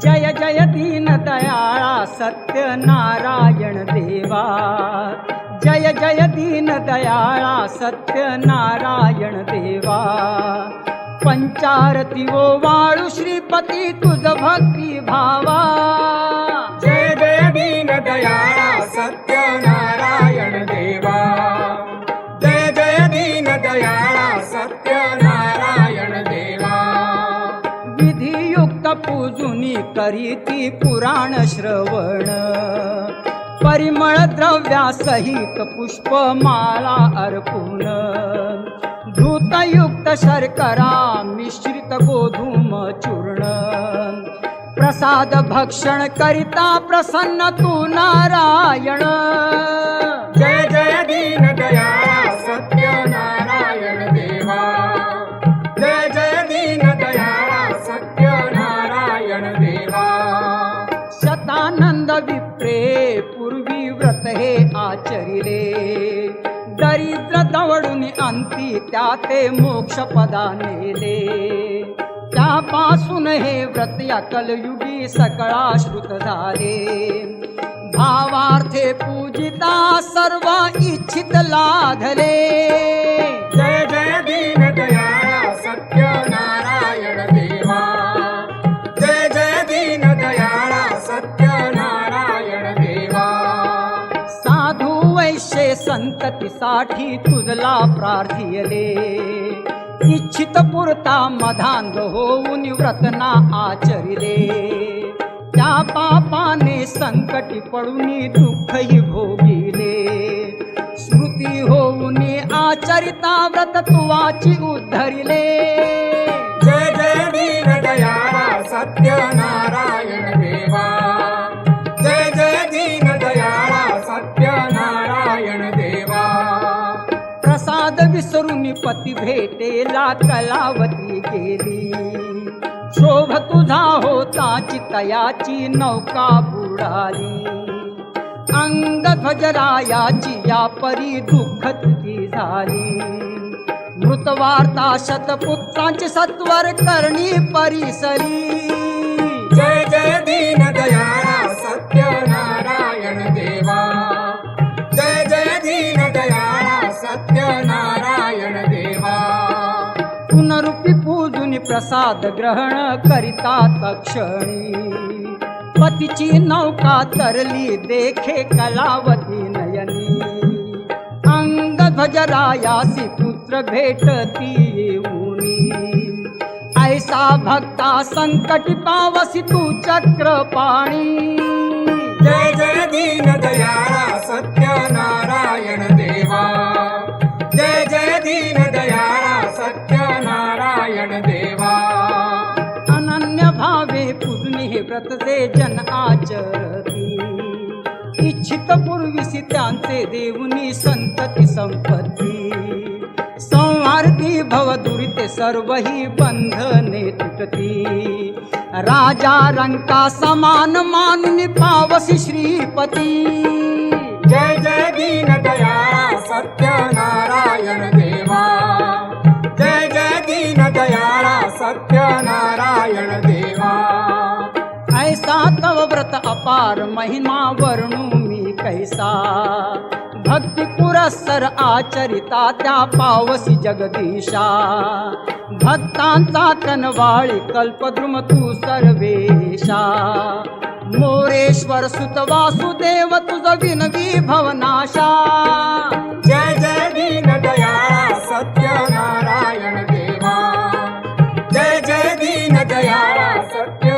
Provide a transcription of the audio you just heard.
जय जय दीन दयाळा सत्यनारायण देवा, जय जय दीन दयाळा सत्यनारायण देवा। पंचारती ओवाळू श्रीपती तुझ भक्ती भावा, जय जय दीन दयाळा सत्यनारायण देवा, जय जय दीन दयाळा सत्यनारायण देवा। विधियुक्त पूजुनी करीती पुराण श्रवण, परिमळ द्रव्यासहित पुष्पमाला अर्पून, धूतयुक्त शर्करा मिश्रित गोधूम चूर्ण, प्रसाद भक्षण करिता प्रसन्न तू नारायण। जय जय दीन दयाळा सत्यनारायण देवा, जय जय दीन दयाळा सत्यनारायण देवा। शतानंद विप्रे पूर्वी व्रत हे आचरिले, दरिद्र दवडून अंती त्या ते मोक्ष पदा नेले। त्यापासून हे व्रत या कलयुगी सकळा श्रुत झाले, भावार्थे पूजिता सर्व इच्छित लाधले। जय जय दीन दयाळा सत्यनारायण देवा, जय जय दीन दयाळा सत्यनारायण देवा। साधू वैश्य संततीसाठी तुझला प्रार्थिले, इच्छित पुरता मधांध होऊन व्रतना आचरिले। त्या पापाने संकटी पडून दुःखही भोगिले, स्मृती होऊन आचरिता व्रत तुवाची उद्धरिले। जय जय दीन दयाळा सत्यनारायण देवा, जय जय दीन दयाळा सत्यनारायण देवा। प्रसाद विसरून पती भेटेला कलावती गेली, शोभ तुझा होता चितयाची नौका बुडाली। अंग ध्वजरायाची या परी दुःख तुझी झाली, मृतवार्ता शतपुत्रांची सत्वर करणी परिसरी। जय जय दीन दयाळा सत्यनारायण देवा, जय जय दीन दयाळा सत्यनारायण देवा। पुनरुपी पूजून प्रसाद ग्रहण करिता तक्षणी, पतीची नौका तरली देखे कलावती नयनी। अंग ध्वजरायासी पुत्र भेटती येऊनी, ऐसा भक्ता संकटी पावसी तू चक्रपाणी। जय जय दीन दयाळा सत्यनारायण देवा, जय जय दीन दयाळा सत्यनारायण देवा। अनन्य भावे पूजनी हे व्रत जे जन आचरती, इच्छित पूर्वीसी त्यांचे देऊनी संतती संपत्ती। संहारती भव दुरिते सर्वही बंधने तुटती, राजा रंका समान मानुनी पावसी श्रीपती। जय जय दीन दयाळा सत्यनारायण देवा, जय जय दीन दयाळा सत्यनारायण देवा। ऐसा तव व्रत अपार महिमा वर्णू मी कैसा, भक्ती पुरस्सर आचरिता त्या पावसी जगदीशा। भक्तांचा कनवाळी कल्पद्रुम तू सर्वेशा, मोरेश्वर सुत वासुदेव तुझ विनवी भवनाशा। जय जय दीन दयाळा सत्यनारायण देवा, जय जय दीन दयाळा सत्य